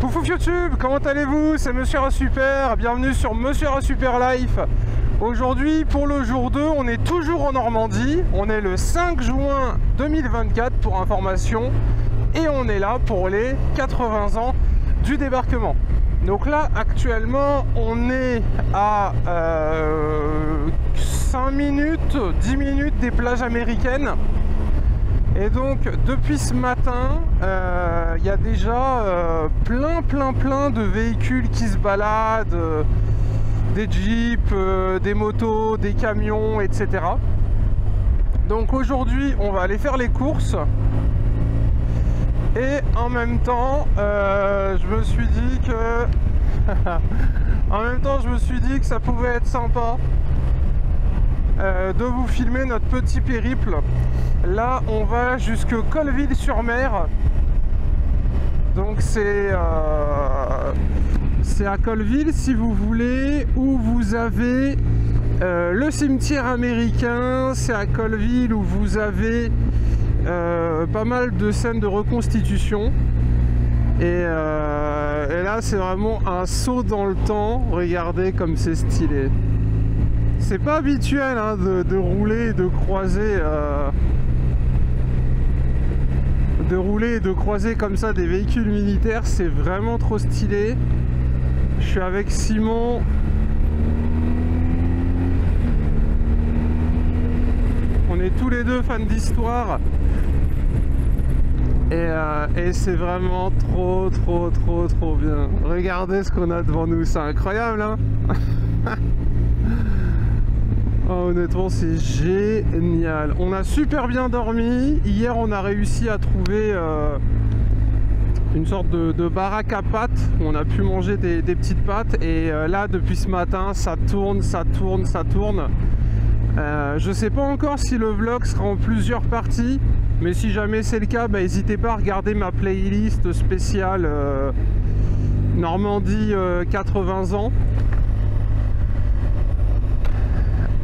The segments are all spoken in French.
Coucou YouTube, comment allez-vous? C'est Monsieur A Super, bienvenue sur Monsieur A Super Life. Aujourd'hui, pour le jour 2, on est toujours en Normandie. On est le 5 juin 2024 pour information. Et on est là pour les 80 ans du débarquement. Donc là, actuellement, on est à 5 minutes, 10 minutes des plages américaines. Et donc, depuis ce matin, il y a déjà plein de véhicules qui se baladent, des jeeps, des motos, des camions, etc. Donc aujourd'hui, on va aller faire les courses. Et en même temps, je me suis dit que ça pouvait être sympa de vous filmer notre petit périple. Là, on va jusque Colleville-sur-Mer. Donc c'est à Colleville, si vous voulez, où vous avez le cimetière américain. C'est à Colleville où vous avez pas mal de scènes de reconstitution. Et là, c'est vraiment un saut dans le temps. Regardez comme c'est stylé. C'est pas habituel hein, de rouler et de croiser comme ça des véhicules militaires. C'est vraiment trop stylé. Je suis avec Simon. On est tous les deux fans d'histoire. Et c'est vraiment trop bien. Regardez ce qu'on a devant nous, c'est incroyable hein. Oh, honnêtement c'est génial. On a super bien dormi. Hier on a réussi à trouver une sorte de baraque à pâtes où on a pu manger des petites pâtes. Et là depuis ce matin ça tourne. Je sais pas encore si le vlog sera en plusieurs parties. Mais si jamais c'est le cas, bah, n'hésitez pas à regarder ma playlist spéciale Normandie 80 ans.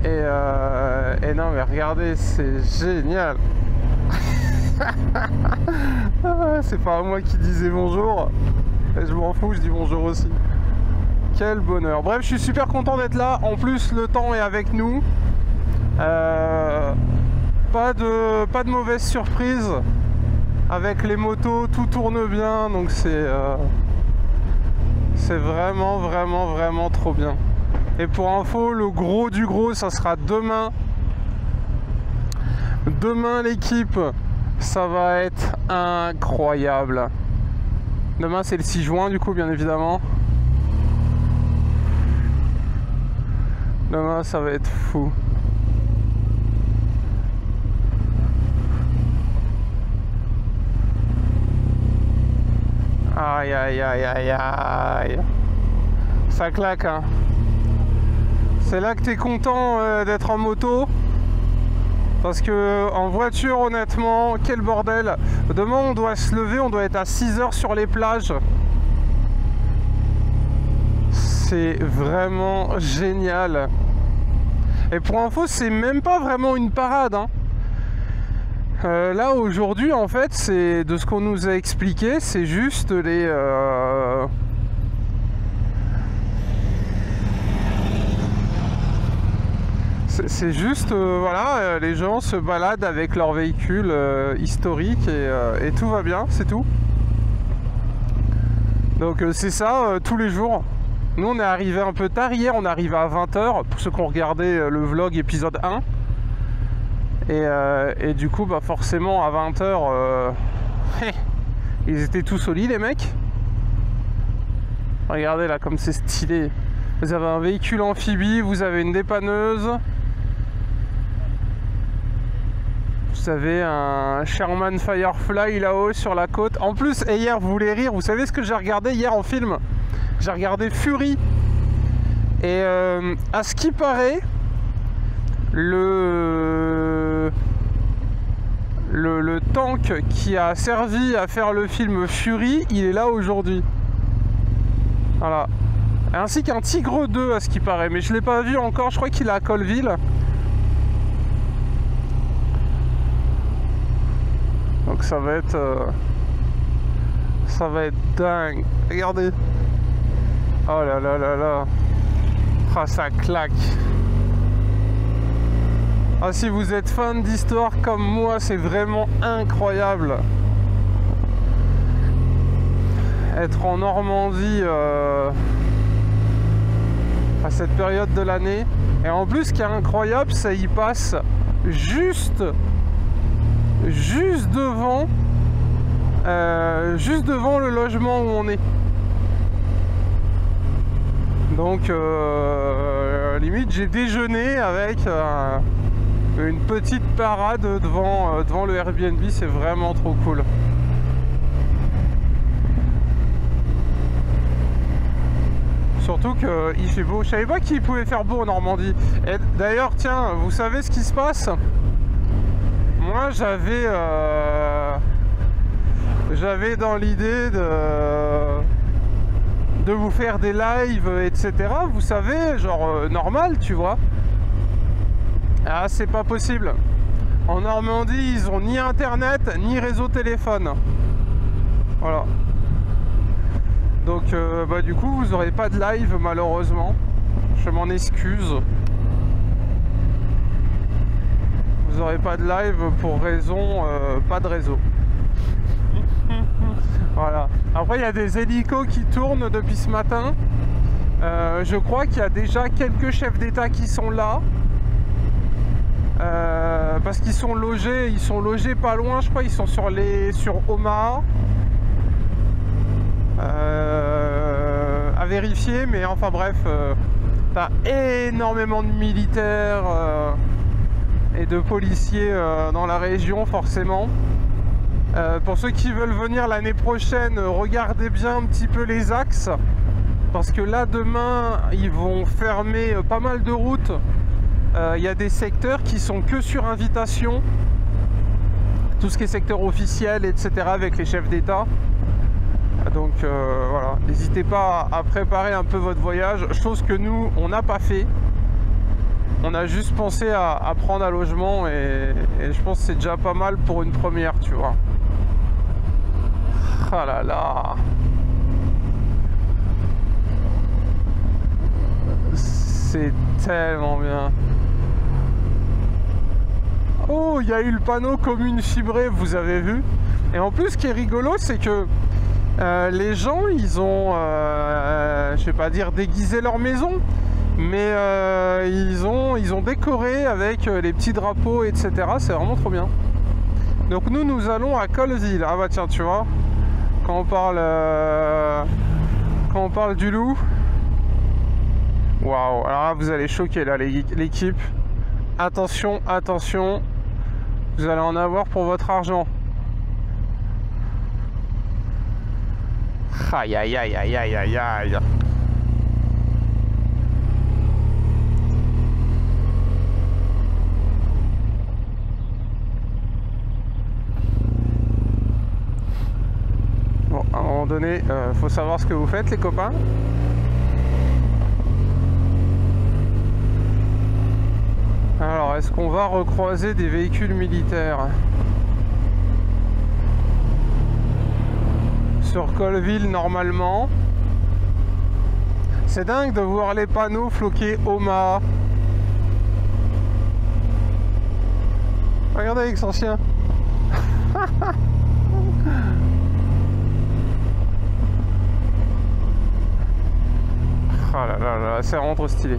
Et non mais regardez, c'est génial. C'est pas moi qui disais bonjour. Et je m'en fous, je dis bonjour aussi. Quel bonheur. Bref, je suis super content d'être là. En plus, le temps est avec nous. Pas de mauvaise surprise. Avec les motos, tout tourne bien. Donc c'est vraiment trop bien. Et pour info, le gros du gros, ça sera demain. Demain, l'équipe, ça va être incroyable. Demain, c'est le 6 juin, du coup, bien évidemment. Demain, ça va être fou. Aïe, aïe, aïe, aïe, aïe. Ça claque, hein. C'est là que t'es content d'être en moto. Parce que en voiture, honnêtement, quel bordel. Demain, on doit se lever, on doit être à 6 h sur les plages. C'est vraiment génial. Et pour info, c'est même pas vraiment une parade, hein. Là, aujourd'hui, en fait, c'est de ce qu'on nous a expliqué, c'est juste les... C'est juste, voilà, les gens se baladent avec leur véhicule historique et tout va bien, c'est tout. Donc c'est ça, tous les jours. Nous, on est arrivé un peu tard hier, on est arrivé à 20 h, pour ceux qui ont regardé le vlog épisode 1. Et du coup, bah forcément, à 20 h, ils étaient tous au lit, les mecs. Regardez là, comme c'est stylé. Vous avez un véhicule amphibie, vous avez une dépanneuse. Vous avez un Sherman Firefly là-haut sur la côte. En plus, et hier, vous voulez rire, vous savez ce que j'ai regardé hier en film? J'ai regardé Fury. Et à ce qui paraît, le tank qui a servi à faire le film Fury, il est là aujourd'hui. Voilà. Ainsi qu'un Tigre 2 à ce qui paraît. Mais je ne l'ai pas vu encore, je crois qu'il est à Colleville. Donc ça va être Ça va être dingue. Regardez. Oh là là là là. Ah, ça claque. Ah, si vous êtes fan d'histoire comme moi, c'est vraiment incroyable. Être en Normandie à cette période de l'année. Et en plus, ce qui est incroyable, c'est qu'il passe juste devant le logement où on est. Donc limite j'ai déjeuné avec une petite parade devant le Airbnb. C'est vraiment trop cool. Surtout qu'il fait beau. Je savais pas qu'il pouvait faire beau en Normandie. Et d'ailleurs, tiens, vous savez ce qui se passe? Moi, j'avais dans l'idée de vous faire des lives, etc. Vous savez, genre normal, tu vois. Ah, c'est pas possible. En Normandie, ils ont ni internet, ni réseau téléphone. Voilà. Donc, bah, du coup, vous n'aurez pas de live, malheureusement. Je m'en excuse. Vous n'aurez pas de live pour raison, pas de réseau. Voilà. Après, il y a des hélicos qui tournent depuis ce matin. Je crois qu'il y a déjà quelques chefs d'État qui sont là. Parce qu'ils sont logés pas loin, je crois. Ils sont sur Omaha. À vérifier, mais enfin bref, t'as énormément de militaires et de policiers dans la région, forcément. Pour ceux qui veulent venir l'année prochaine, regardez bien un petit peu les axes, parce que là demain ils vont fermer pas mal de routes. Il y a des secteurs qui sont que sur invitation, tout ce qui est secteur officiel, etc., avec les chefs d'État. Donc voilà, n'hésitez pas à préparer un peu votre voyage, chose que nous on n'a pas fait. On a juste pensé à prendre un logement et je pense que c'est déjà pas mal pour une première, tu vois. Ah là là. C'est tellement bien. Oh, il y a eu le panneau commune fibrée, vous avez vu. Et en plus, ce qui est rigolo, c'est que les gens, ils ont, je vais pas dire déguisé leur maison, mais ils ont décoré avec les petits drapeaux, etc. C'est vraiment trop bien. Donc nous allons à Colville. Ah bah tiens, tu vois, quand on parle du loup, waouh. Alors là, vous allez choquer là l'équipe. Attention, attention, vous allez en avoir pour votre argent. Aïe aïe aïe aïe aïe aïe aïe. Bon, à un moment donné, faut savoir ce que vous faites, les copains. Alors, est-ce qu'on va recroiser des véhicules militaires sur Colville? Normalement. C'est dingue de voir les panneaux floqués Omaha. Regardez avec son chien. Oh là là là, c'est vraiment trop stylé.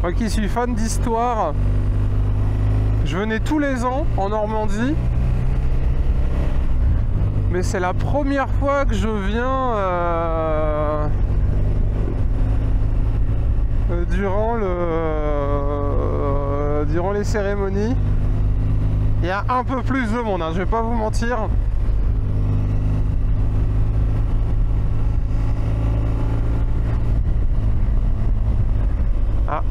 Moi qui suis fan d'histoire, je venais tous les ans en Normandie. Mais c'est la première fois que je viens durant les cérémonies. Il y a un peu plus de monde, hein, je vais pas vous mentir. Ah.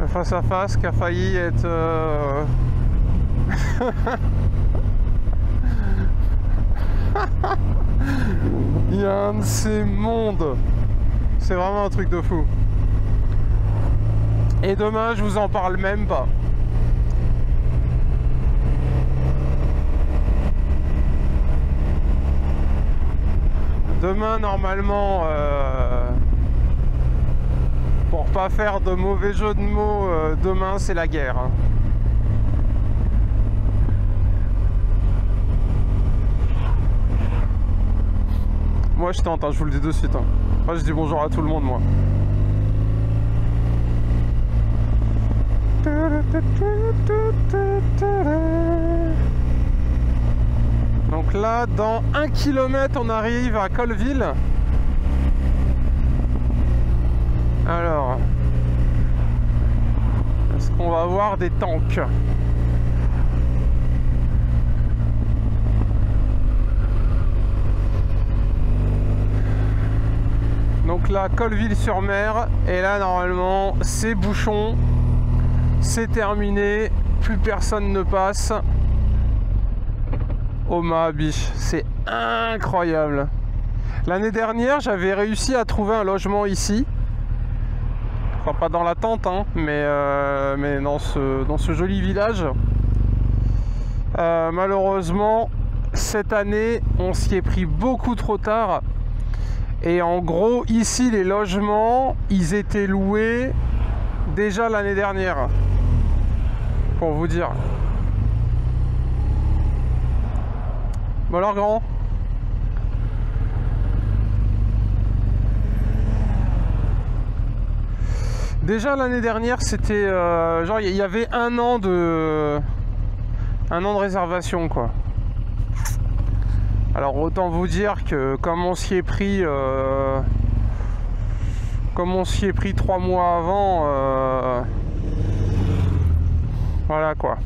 Le face-à-face qui a failli être... Il y a un de ces mondes. C'est vraiment un truc de fou. Et demain, je vous en parle même pas. Demain, normalement, pour pas faire de mauvais jeux de mots, demain c'est la guerre. Hein. Moi je tente, hein, je vous le dis de suite. Hein. Moi je dis bonjour à tout le monde, moi. Donc là, dans 1 km, on arrive à Colleville. Alors, est-ce qu'on va avoir des tanks? Donc là, Colleville-sur-Mer, et là, normalement, c'est bouchon, c'est terminé, plus personne ne passe. Oh ma biche, c'est incroyable. L'année dernière, j'avais réussi à trouver un logement ici. Enfin, pas dans la tente, hein, mais dans ce joli village. Malheureusement, cette année, on s'y est pris beaucoup trop tard. Et en gros, ici, les logements, ils étaient loués déjà l'année dernière. Pour vous dire. Bon alors, grand. Déjà l'année dernière, c'était genre il y avait un an de réservation, quoi. Alors autant vous dire que comme on s'y est pris 3 mois avant, voilà quoi.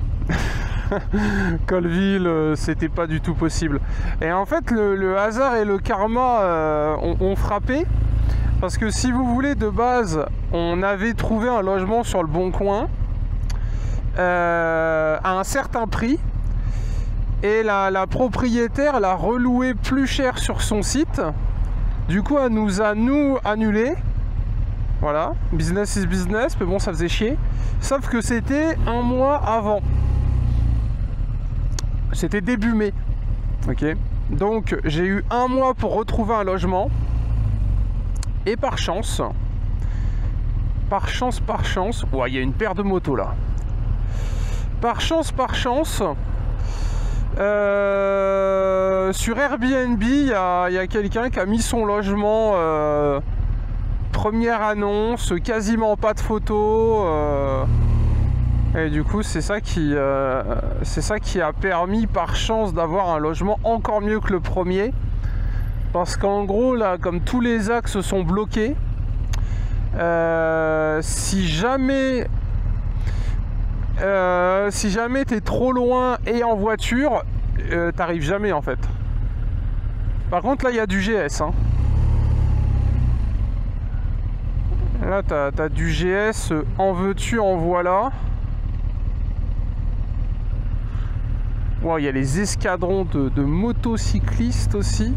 Colleville, c'était pas du tout possible. Et en fait, le hasard et le karma ont frappé. Parce que si vous voulez, de base, on avait trouvé un logement sur le Bon Coin à un certain prix. Et la propriétaire l'a reloué plus cher sur son site. Du coup, elle nous a annulé. Voilà, business is business, mais bon, ça faisait chier. Sauf que c'était 1 mois avant. C'était début mai. Ok. Donc, j'ai eu 1 mois pour retrouver un logement. Et par chance, ouais, il y a une paire de motos là. Par chance, sur Airbnb, il y a quelqu'un qui a mis son logement, première annonce, quasiment pas de photos. Et du coup, c'est ça qui a permis par chance d'avoir un logement encore mieux que le premier. Parce qu'en gros, là, comme tous les axes sont bloqués, si jamais t'es trop loin et en voiture, t'arrives jamais en fait. Par contre, là, il y a du GS. Hein. Là, t'as du GS, en veux-tu, en voilà. Wow, il y a les escadrons de motocyclistes aussi.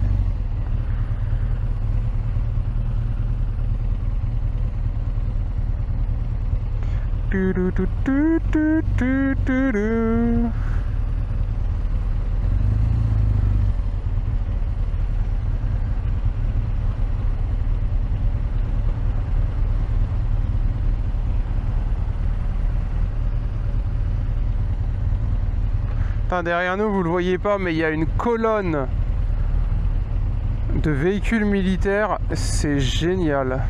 Putain, derrière nous, vous le voyez pas, mais il y a une colonne de véhicules militaires, c'est génial.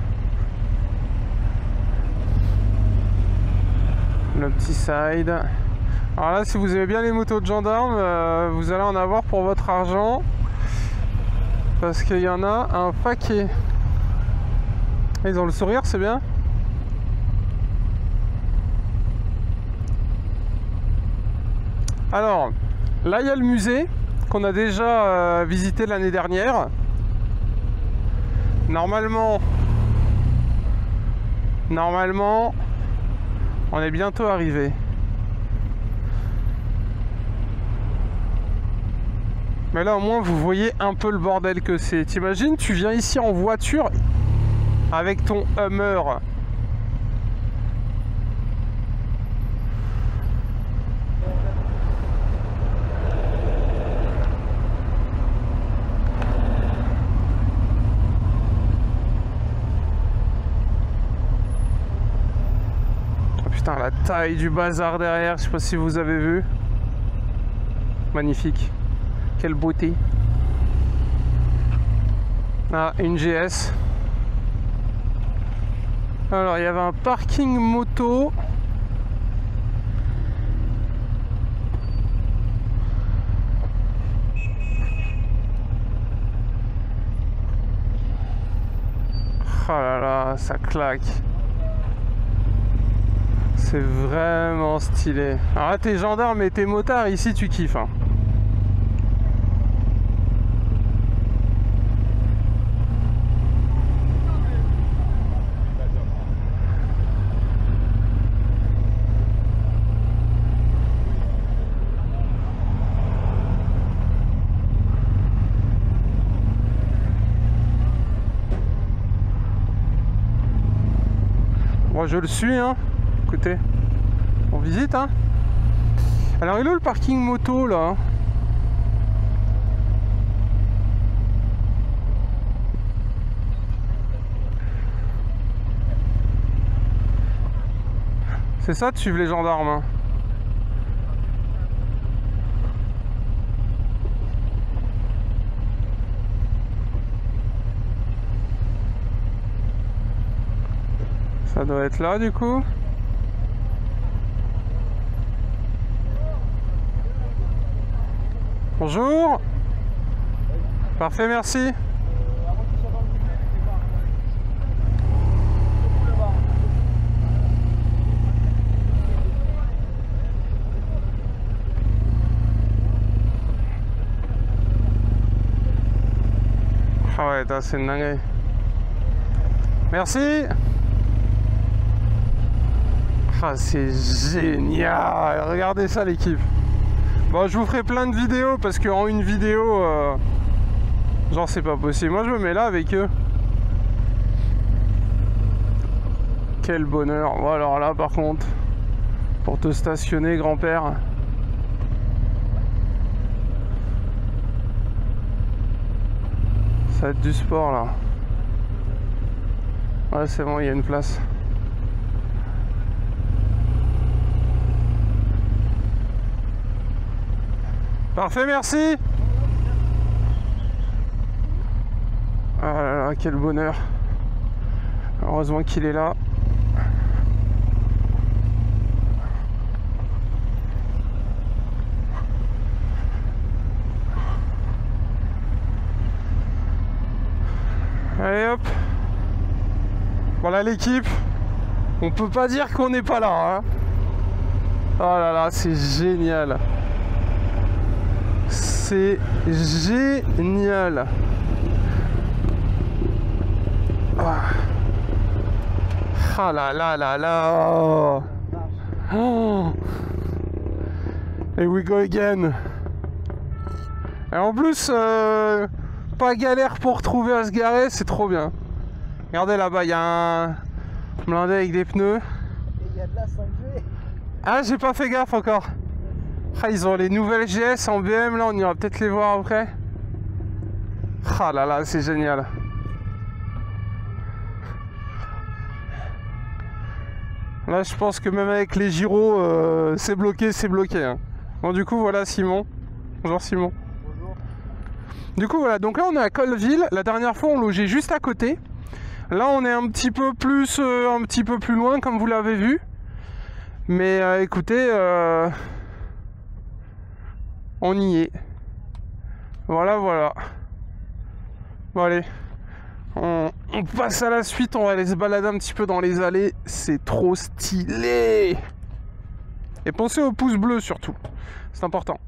Le petit side. Alors là, si vous aimez bien les motos de gendarmes, vous allez en avoir pour votre argent. Parce qu'il y en a un paquet. Ils ont le sourire, c'est bien. Alors, là, il y a le musée qu'on a déjà visité l'année dernière. Normalement, on est bientôt arrivé. Mais là, au moins, vous voyez un peu le bordel que c'est. T'imagines, tu viens ici en voiture avec ton Hummer. Putain, la taille du bazar derrière, je sais pas si vous avez vu. Magnifique. Quelle beauté. Ah, une GS. Alors, il y avait un parking moto. Oh là là, ça claque. C'est vraiment stylé. Alors, t'es gendarme et t'es motard, ici tu kiffes. Hein. Moi je le suis, hein. Écoutez, on visite, hein. Alors il est où le parking moto là? C'est ça de suivre les gendarmes, hein. Ça doit être là du coup. Bonjour. Parfait, merci. Ah ouais, c'est une dinguerie. Merci. Ah, c'est génial. Regardez ça l'équipe. Bon, je vous ferai plein de vidéos parce qu'en une vidéo, genre c'est pas possible. Moi je me mets là avec eux. Quel bonheur. Bon, alors là par contre, pour te stationner grand-père. Ça va être du sport là. Ouais, c'est bon, il y a une place. Parfait, merci. Ah là là, quel bonheur. Heureusement qu'il est là. Allez hop. Voilà l'équipe. On peut pas dire qu'on n'est pas là, hein. Oh là là, c'est génial. C'est génial. Ah là là là là. Oh. Here we go again. Et en plus, pas galère pour trouver à se garer, c'est trop bien. Regardez là-bas, il y a un blindé avec des pneus. Il y a de la 5G. Ah, j'ai pas fait gaffe encore. Ah, ils ont les nouvelles GS en BM, là on ira peut-être les voir après. Ah là là, c'est génial. Là je pense que même avec les gyros, c'est bloqué, hein. Bon du coup voilà Simon. Bonjour Simon. Bonjour. Du coup voilà, donc là on est à Colleville. La dernière fois on logeait juste à côté. Là on est un petit peu plus loin comme vous l'avez vu. Mais écoutez... on y est. Voilà, voilà. Bon allez. On passe à la suite. On va aller se balader un petit peu dans les allées. C'est trop stylé. Et pensez au pouce bleu surtout. C'est important.